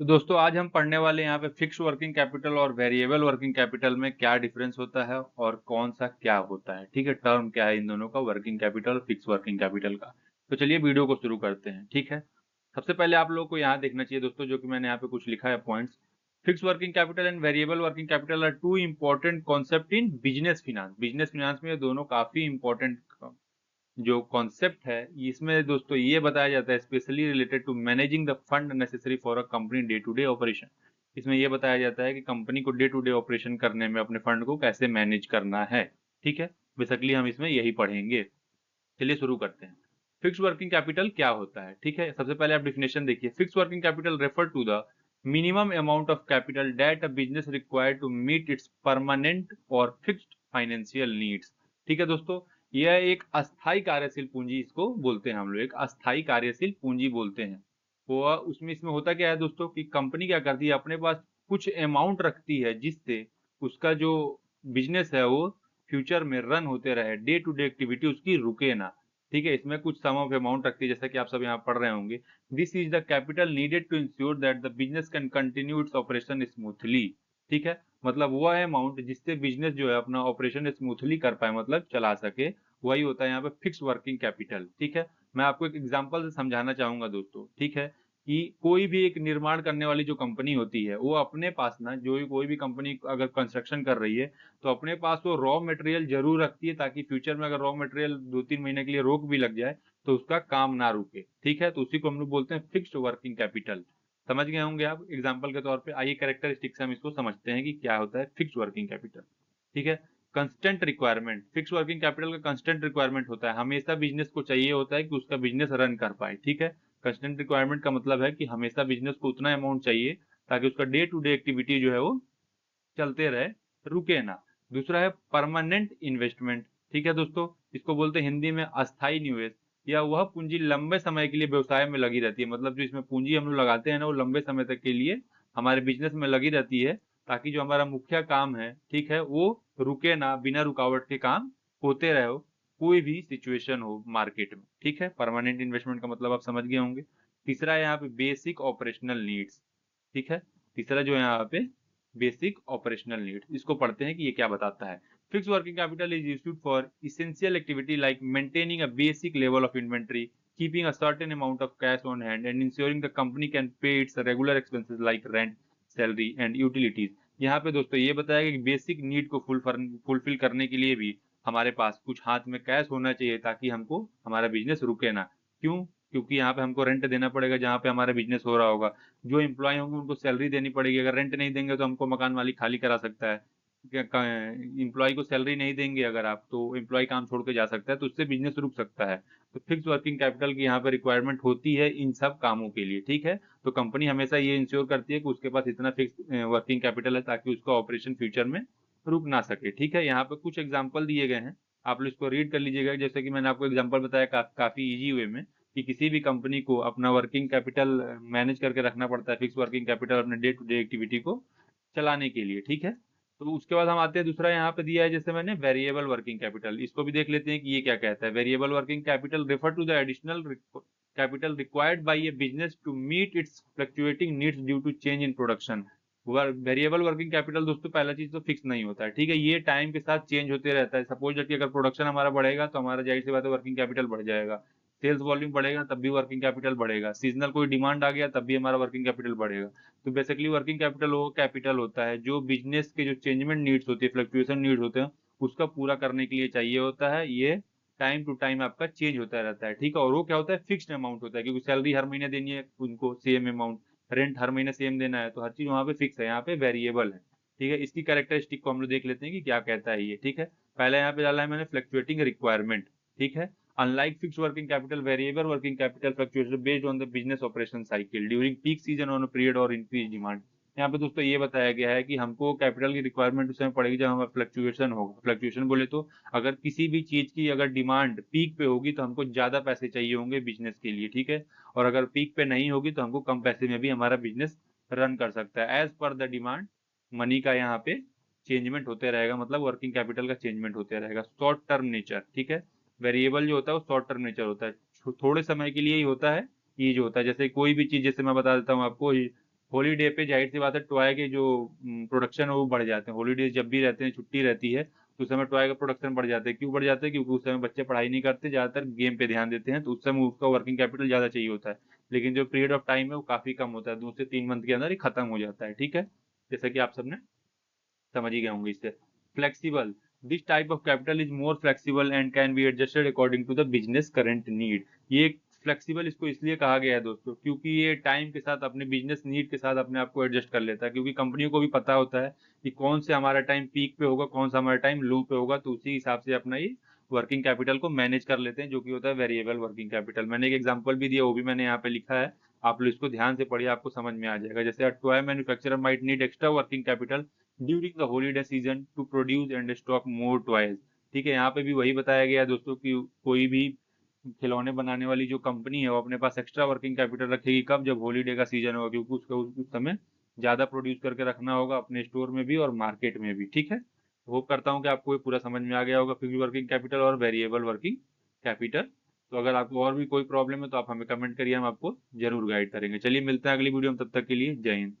तो दोस्तों आज हम पढ़ने वाले हैं यहाँ पे फिक्स वर्किंग कैपिटल और वेरिएबल वर्किंग कैपिटल में क्या डिफरेंस होता है और कौन सा क्या होता है। ठीक है, टर्म क्या है इन दोनों का, वर्किंग कैपिटल और फिक्स वर्किंग कैपिटल का। तो चलिए वीडियो को शुरू करते हैं। ठीक है, सबसे पहले आप लोगों को यहाँ देखना चाहिए दोस्तों, जो कि मैंने यहाँ पे कुछ लिखा है points. Fix working capital and variable working capital R two important concept in business finance. Business finance में ये दोनों काफी इंपॉर्टेंट जो कॉन्सेप्ट है, इसमें दोस्तों ये बताया जाता है specially related to managing the fund necessary for a company day to day operation. इसमें ये बताया जाता है कि कंपनी को डे टू डे ऑपरेशन करने में अपने फंड को कैसे मैनेज करना है। ठीक है, बेसिकली हम इसमें यही पढ़ेंगे। चलिए शुरू करते हैं। फिक्स वर्किंग कैपिटल क्या होता है। ठीक है, सबसे पहले आप डिफिनेशन देखिए। Fix working capital refer to the minimum amount of capital that a business required to meet its permanent और फिक्स्ड फाइनेंशियल नीड्स। ठीक है दोस्तों, यह एक अस्थाई कार्यशील पूंजी इसको बोलते हैं, हम लोग एक अस्थाई कार्यशील पूंजी बोलते हैं। वो उसमें इसमें होता क्या है दोस्तों कि कंपनी क्या करती है, अपने पास कुछ अमाउंट रखती है जिससे उसका जो बिजनेस है वो फ्यूचर में रन होते रहे, डे टू डे एक्टिविटी उसकी रुके ना। ठीक है, इसमें कुछ सम ऑफ अमाउंट रखती है, जैसा कि आप सब यहाँ पढ़ रहे होंगे। This is the capital needed to ensure that the business can continue its operation smoothly. ठीक है, मतलब वो अमाउंट जिससे बिजनेस जो है अपना ऑपरेशन स्मूथली कर पाए, मतलब चला सके, वही होता है यहाँ पे फिक्स वर्किंग कैपिटल। ठीक है, मैं आपको एक एग्जांपल से समझाना चाहूंगा दोस्तों। ठीक है, कि कोई भी एक निर्माण करने वाली जो कंपनी होती है, वो अपने पास ना, जो कोई भी कंपनी अगर कंस्ट्रक्शन कर रही है, तो अपने पास वो रॉ मटेरियल जरूर रखती है, ताकि फ्यूचर में अगर रॉ मटेरियल 2-3 महीने के लिए रोक भी लग जाए तो उसका काम ना रुके। ठीक है, तो उसी को हम लोग बोलते हैं फिक्स्ड वर्किंग कैपिटल। समझ गए होंगे आप एग्जांपल के तौर पे। आइए कैरेक्टरिस्टिक्स से हम इसको समझते हैं कि क्या होता है फिक्स्ड वर्किंग कैपिटल। ठीक है, constant requirement. Fix working capital का कंस्टेंट रिक्वायरमेंट होता है, हमेशा बिजनेस को चाहिए होता है कि उसका बिजनेस रन कर पाए। ठीक है, कंस्टेंट रिक्वायरमेंट का मतलब है कि हमेशा बिजनेस को उतना अमाउंट चाहिए ताकि उसका डे टू डे एक्टिविटी जो है वो चलते रहे, रुके ना। दूसरा है परमानेंट इन्वेस्टमेंट। ठीक है दोस्तों, इसको बोलते हैं हिंदी में अस्थाई निवेश। या वह पूंजी लंबे समय के लिए व्यवसाय में लगी रहती है, मतलब जो इसमें पूंजी हम लोग लगाते हैं ना, वो लंबे समय तक के लिए हमारे बिजनेस में लगी रहती है, ताकि जो हमारा मुख्य काम है, ठीक है, वो रुके ना, बिना रुकावट के काम होते रहे, कोई भी सिचुएशन हो मार्केट में। ठीक है, परमानेंट इन्वेस्टमेंट का मतलब आप समझ गए होंगे। तीसरा है यहाँ पे बेसिक ऑपरेशनल नीड्स। ठीक है, तीसरा जो है यहाँ पे बेसिक ऑपरेशनल नीड्स, इसको पढ़ते हैं कि ये क्या बताता है। Fix working capital is used for essential activity like maintaining a basic level of inventory, keeping a certain amount of cash on hand and ensuring the company can pay its regular expenses like rent, salary and utilities। यहाँ पे दोस्तों ये बताया कि basic need को fulfil करने के लिए भी हमारे पास कुछ हाथ में कैश होना चाहिए, ताकि हमको हमारा बिजनेस रुके ना। क्यों? क्योंकि यहाँ पे हमको रेंट देना पड़ेगा जहाँ पे हमारा बिजनेस हो रहा होगा। जो एम्प्लॉय होंगे उनको सैलरी देनी पड़ेगी, अगर रेंट नहीं देंगे तो हमको मकान मालिक खाली करा सकता है। एम्प्लॉय को सैलरी नहीं देंगे अगर आप, तो एम्प्लॉय काम छोड़ के जा सकता है, तो उससे बिजनेस रुक सकता है। तो फिक्स वर्किंग कैपिटल की यहाँ पे रिक्वायरमेंट होती है इन सब कामों के लिए। ठीक है, तो कंपनी हमेशा ये इंश्योर करती है कि उसके पास इतना फिक्स वर्किंग कैपिटल है, ताकि उसका ऑपरेशन फ्यूचर में रुक ना सके। ठीक है, यहाँ पे कुछ एग्जाम्पल दिए गए हैं, आप लोग इसको रीड कर लीजिएगा। जैसे कि मैंने आपको एग्जाम्पल बताया काफी इजी वे में, कि किसी भी कंपनी को अपना वर्किंग कैपिटल मैनेज करके रखना पड़ता है, फिक्स वर्किंग कैपिटल अपने डे टू डे एक्टिविटी को चलाने के लिए। ठीक है, तो उसके बाद हम आते हैं, दूसरा यहाँ पे दिया है जैसे मैंने वेरिएबल वर्किंग कैपिटल, इसको भी देख लेते हैं कि ये क्या कहता है। Variable working capital refer to the additional capital required by a business to meet its fluctuating needs due to change in production. Variable working capital दोस्तों पहला चीज तो फिक्स नहीं होता है। ठीक है, ये टाइम के साथ चेंज होते रहता है। सपोज दैट कि अगर प्रोडक्शन हमारा बढ़ेगा तो हमारा जाहिर सी बात है वर्किंग कैपिटल बढ़ जाएगा। सेल्स वॉल्यूम बढ़ेगा तब भी वर्किंग कैपिटल बढ़ेगा। सीजनल कोई डिमांड आ गया तब भी हमारा वर्किंग कैपिटल बढ़ेगा। तो बेसिकली वर्किंग कैपिटल वो कैपिटल होता है जो बिजनेस के जो चेंजमेंट नीड्स होती है, फ्लक्चुएशन नीड्स होते हैं, उसका पूरा करने के लिए चाहिए होता है। ये टाइम टू टाइम आपका चेंज होता रहता है। ठीक है, और वो क्या होता है, फिक्स्ड अमाउंट होता है, क्योंकि सैलरी हर महीने देनी है उनको सेम अमाउंट, रेंट हर महीने सेम देना है, तो हर चीज वहां पे फिक्स है, यहाँ पे वेरिएबल है। ठीक है, इसकी कैरेक्टरिस्टिक को हम लोग देख लेते हैं कि क्या कहता है ये। ठीक है, पहले यहाँ पे डाला है मैंने फ्लक्चुएटिंग रिक्वायरमेंट। ठीक है, unlike fixed working capital, variable working capital fluctuates based on the business operation cycle during peak season on a period or increased demand। यहाँ पे दोस्तों ये बताया गया है कि हमको कैपिटल की रिक्वायरमेंट उस समय पड़ेगी जब हमारा फ्लक्चुएशन होगा। फ्लक्चुएशन बोले तो अगर किसी भी चीज की अगर डिमांड पीक पे होगी तो हमको ज्यादा पैसे चाहिए होंगे बिजनेस के लिए। ठीक है, और अगर पीक पे नहीं होगी तो हमको कम पैसे में भी हमारा बिजनेस रन कर सकता है। As per the demand money का यहाँ पे चेंजमेंट होते रहेगा, मतलब वर्किंग कैपिटल का चेंजमेंट होते रहेगा। Short term nature. ठीक है, वेरिएबल जो होता है वो शॉर्ट टर्म नेचर होता है, थोड़े समय के लिए ही होता है। ये जो होता है, जैसे कोई भी चीज, जैसे मैं बता देता हूँ आपको, हॉलीडे पे जाहिर सी बात है टॉय के जो प्रोडक्शन है वो बढ़ जाते हैं। हॉलीडे जब भी रहते हैं, छुट्टी रहती है, तो उस समय टॉय का प्रोडक्शन बढ़ जाता है। क्यों बढ़ जाता है? क्योंकि उस समय बच्चे पढ़ाई नहीं करते, ज्यादातर गेम पे ध्यान देते हैं, तो उस समय उसका वर्किंग कैपिटल ज्यादा चाहिए होता है। लेकिन जो पीरियड ऑफ टाइम है वो काफी कम होता है, 2 से 3 मंथ के अंदर ही खत्म हो जाता है। ठीक है, जैसा कि आप सबने समझ ही गए होंगे इससे। Flexible, this type of capital is more flexible and can be adjusted according to the business current need. ये फ्लेक्सिबल इसको इसलिए कहा गया है दोस्तों, क्योंकि ये टाइम के साथ अपने बिजनेस नीड के साथ अपने आप को एडजस्ट कर लेता है। क्योंकि कंपनियों को भी पता होता है कि कौन से हमारा टाइम पीक पे होगा, कौन सा हमारा टाइम लो पे होगा, तो उसी हिसाब से अपना ये वर्किंग कैपिटल को मैनेज कर लेते हैं, जो कि होता है वेरिएबल वर्किंग कैपिटल। मैंने एक एग्जांपल भी दिया, वो भी मैंने यहाँ पे लिखा है, आप लोग इसको ध्यान से पढ़िए, आपको समझ में आ जाएगा। जैसे toy manufacturer might need extra working capital during the holiday season two produce and stock more toys. ठीक है, यहाँ पे भी वही बताया गया है दोस्तों कि कोई भी खिलौने बनाने वाली जो कंपनी है वो अपने पास एक्स्ट्रा वर्किंग कैपिटल रखेगी कब? जब हॉलीडे का सीजन होगा, क्योंकि उसका उस समय ज्यादा प्रोड्यूस करके रखना होगा अपने स्टोर में भी और मार्केट में भी। ठीक है, होप करता हूँ कि आपको ये पूरा समझ में आ गया होगा, फिक्स्ड वर्किंग कैपिटल और वेरिएबल वर्किंग कैपिटल। तो अगर आपको और भी कोई प्रॉब्लम है तो आप हमें कमेंट करिए, हम आपको जरूर गाइड करेंगे। चलिए मिलते हैं अगली वीडियो में, तब तक के लिए जय हिंद।